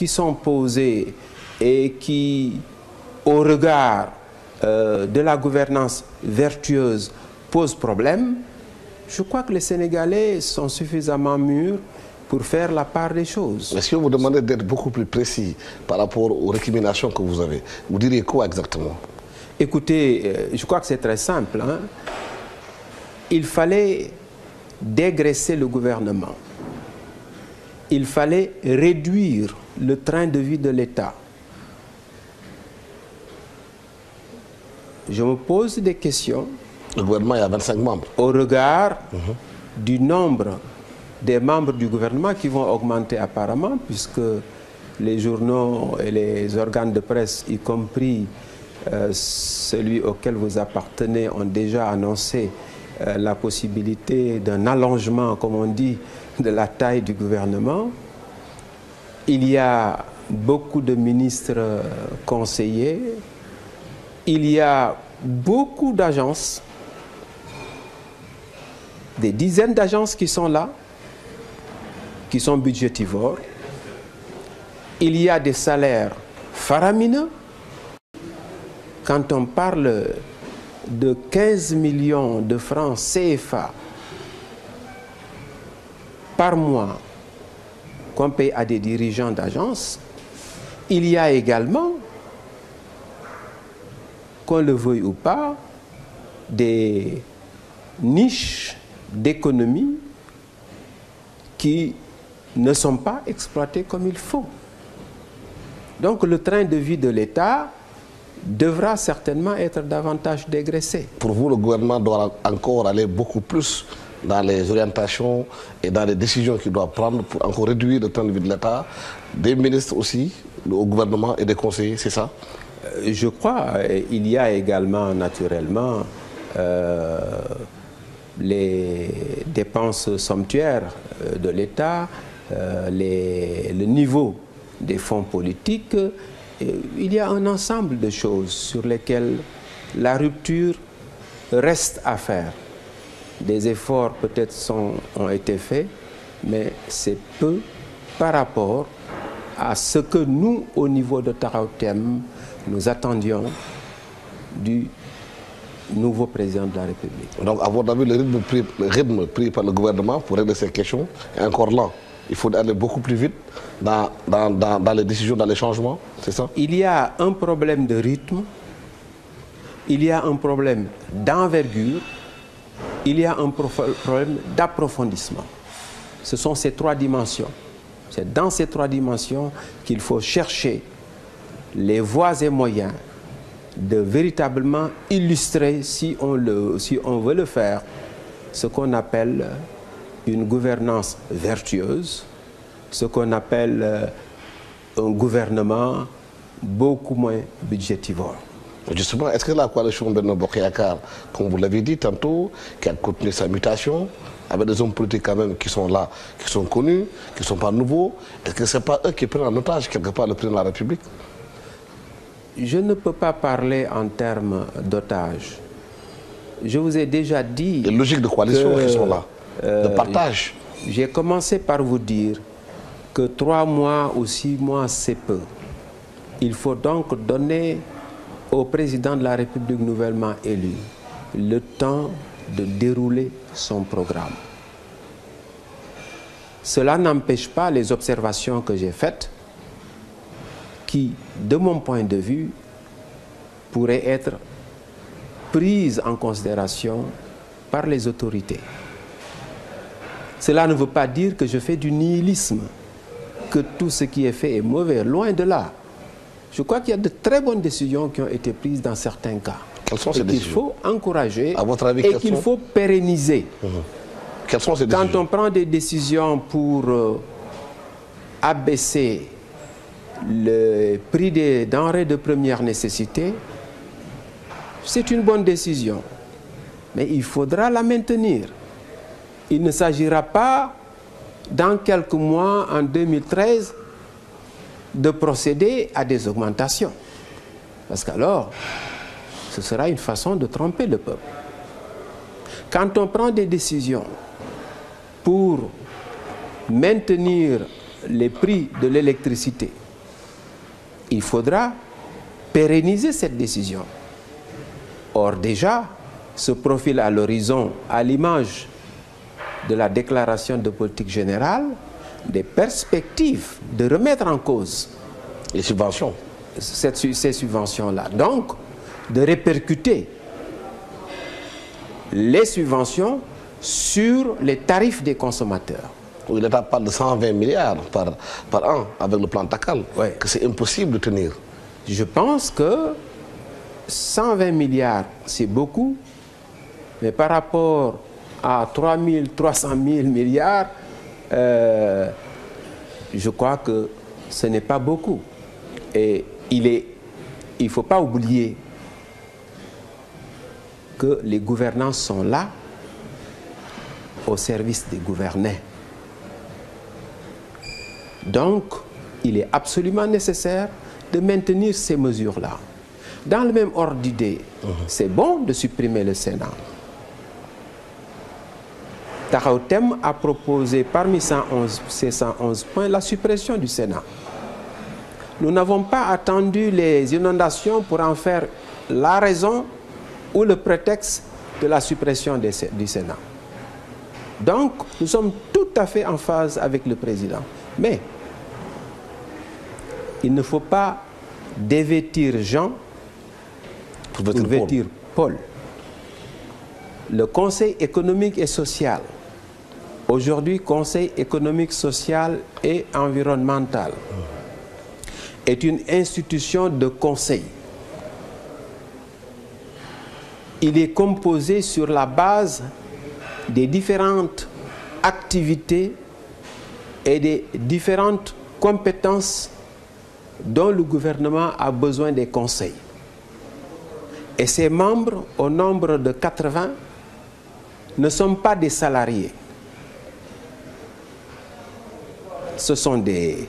qui sont posées et qui, au regard de la gouvernance vertueuse, posent problème, je crois que les Sénégalais sont suffisamment mûrs pour faire la part des choses. Mais si on vous demandait d'être beaucoup plus précis par rapport aux récriminations que vous avez, vous diriez quoi exactement? Écoutez, je crois que c'est très simple, hein. Il fallait dégraisser le gouvernement. Il fallait réduire le train de vie de l'État. Je me pose des questions. Le gouvernement, il y a 25 membres. Au regard du nombre des membres du gouvernement qui vont augmenter apparemment, puisque les journaux et les organes de presse, y compris celui auquel vous appartenez, ont déjà annoncé la possibilité d'un allongement, comme on dit, de la taille du gouvernement. Il y a beaucoup de ministres conseillers. Il y a beaucoup d'agences, des dizaines d'agences qui sont là, qui sont budgétivores. Il y a des salaires faramineux. Quand on parle de 15 millions de francs CFA par mois qu'on paye à des dirigeants d'agences, il y a également, qu'on le veuille ou pas, des niches d'économie qui ne sont pas exploitées comme il faut. Donc le train de vie de l'État devra certainement être davantage dégraissé. Pour vous, le gouvernement doit encore aller beaucoup plus dans les orientations et dans les décisions qu'il doit prendre pour encore réduire le train de vie de l'État, des ministres aussi, au gouvernement et des conseillers, c'est ça? Je crois. Il y a également naturellement les dépenses somptuaires de l'État, le niveau des fonds politiques. Il y a un ensemble de choses sur lesquelles la rupture reste à faire. Des efforts peut-être ont été faits, mais c'est peu par rapport à ce que nous, au niveau de Taxawu Thème, nous attendions du nouveau président de la République. Donc, à votre avis, le rythme pris par le gouvernement pour régler ces questions est encore lent. Il faut aller beaucoup plus vite dans les décisions, dans les changements, c'est ça? Il y a un problème de rythme, il y a un problème d'envergure, il y a un problème d'approfondissement. Ce sont ces trois dimensions. C'est dans ces trois dimensions qu'il faut chercher les voies et moyens de véritablement illustrer, si on veut le faire, ce qu'on appelle une gouvernance vertueuse, ce qu'on appelle un gouvernement beaucoup moins budgétivore. Justement, est-ce que la coalition Benno Bokk Yakaar, comme vous l'avez dit tantôt, qui a continué sa mutation, avec des hommes politiques quand même qui sont là, qui sont connus, qui ne sont pas nouveaux, est-ce que ce n'est pas eux qui prennent en otage quelque part le président de la République? Je ne peux pas parler en termes d'otage. Je vous ai déjà dit... Les logiques de coalition qui sont là, de partage. J'ai commencé par vous dire que 3 mois ou 6 mois, c'est peu. Il faut donc donner au président de la République nouvellement élu le temps de dérouler son programme. Cela n'empêche pas les observations que j'ai faites qui, de mon point de vue, pourraient être prises en considération par les autorités. Cela ne veut pas dire que je fais du nihilisme, que tout ce qui est fait est mauvais, loin de là. Je crois qu'il y a de très bonnes décisions qui ont été prises dans certains cas. Quelles sont ces décisions? Qu'il faut encourager à votre avis, et qu'il faut pérenniser. Quelles sont ces décisions? Quand on prend des décisions pour abaisser le prix des denrées de première nécessité, c'est une bonne décision. Mais il faudra la maintenir. Il ne s'agira pas, dans quelques mois, en 2013, de procéder à des augmentations. Parce qu'alors, ce sera une façon de tromper le peuple. Quand on prend des décisions pour maintenir les prix de l'électricité, il faudra pérenniser cette décision. Or déjà, se profile à l'horizon, à l'image de la déclaration de politique générale, des perspectives de remettre en cause les subventions. Ces subventions-là. Donc, de répercuter les subventions sur les tarifs des consommateurs. Oui, l'État parle de 120 milliards par an avec le plan Takal, ouais. Que c'est impossible de tenir. Je pense que 120 milliards, c'est beaucoup, mais par rapport à 300 000 milliards, je crois que ce n'est pas beaucoup. Et il ne faut pas oublier que les gouvernants sont là au service des gouvernés. Donc, il est absolument nécessaire de maintenir ces mesures-là. Dans le même ordre d'idée, c'est bon de supprimer le Sénat. Taxawu Thème a proposé parmi ces 111 points la suppression du Sénat. Nous n'avons pas attendu les inondations pour en faire la raison ou le prétexte de la suppression du Sénat. Donc, nous sommes tout à fait en phase avec le président. Mais il ne faut pas dévêtir Jean pour vêtir Paul. Le Conseil économique et social, aujourd'hui Conseil économique, social et environnemental, est une institution de conseil. Il est composé sur la base des différentes activités et des différentes compétences dont le gouvernement a besoin des conseils. Et ses membres, au nombre de 80, ne sont pas des salariés. Ce sont des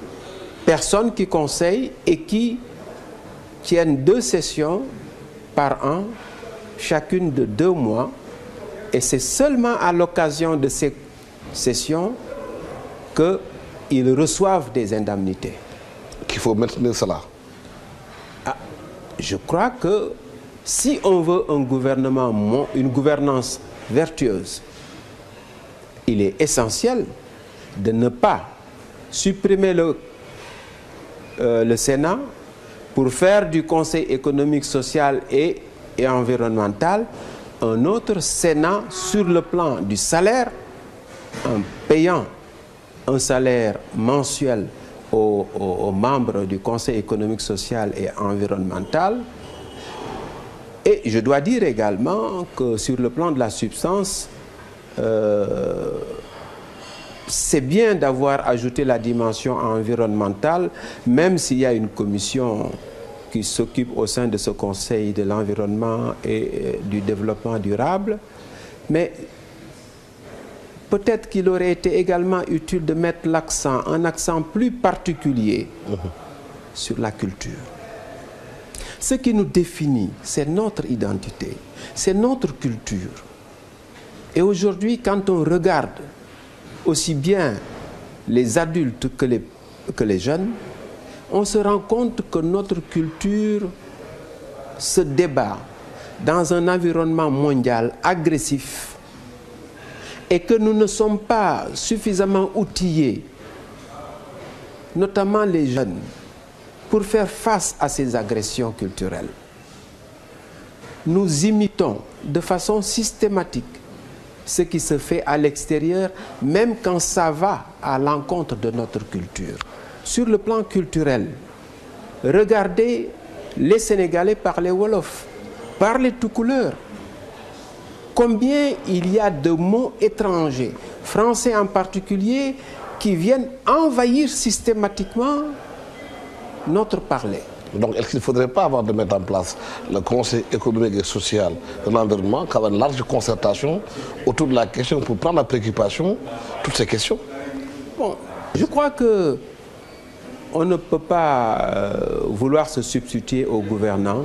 personnes qui conseillent et qui tiennent 2 sessions par an, chacune de 2 mois. Et c'est seulement à l'occasion de ces sessions qu'ils reçoivent des indemnités. Qu'il faut maintenir cela. Je crois que si on veut un gouvernement, une gouvernance vertueuse, il est essentiel de ne pas supprimer le Sénat pour faire du Conseil économique, social et environnemental un autre Sénat sur le plan du salaire, en payant un salaire mensuel aux membres du Conseil économique, social et environnemental. Et je dois dire également que sur le plan de la substance, c'est bien d'avoir ajouté la dimension environnementale, même s'il y a une commission qui s'occupe au sein de ce Conseil de l'environnement et du développement durable. Mais peut-être qu'il aurait été également utile de mettre un accent plus particulier sur la culture. Ce qui nous définit, c'est notre identité, c'est notre culture. Et aujourd'hui, quand on regarde aussi bien les adultes que les jeunes, on se rend compte que notre culture se débat dans un environnement mondial agressif et que nous ne sommes pas suffisamment outillés, notamment les jeunes, pour faire face à ces agressions culturelles. Nous imitons de façon systématique ce qui se fait à l'extérieur, même quand ça va à l'encontre de notre culture. Sur le plan culturel, regardez les Sénégalais parler Wolof, parler tout couleur. Combien il y a de mots étrangers, français en particulier, qui viennent envahir systématiquement notre parler. Donc, est-ce qu'il ne faudrait pas avoir de mettre en place le Conseil économique et social de l'environnement, qui a une large concertation autour de la question pour prendre la préoccupation, toutes ces questions? Bon, je crois que on ne peut pas vouloir se substituer aux gouvernants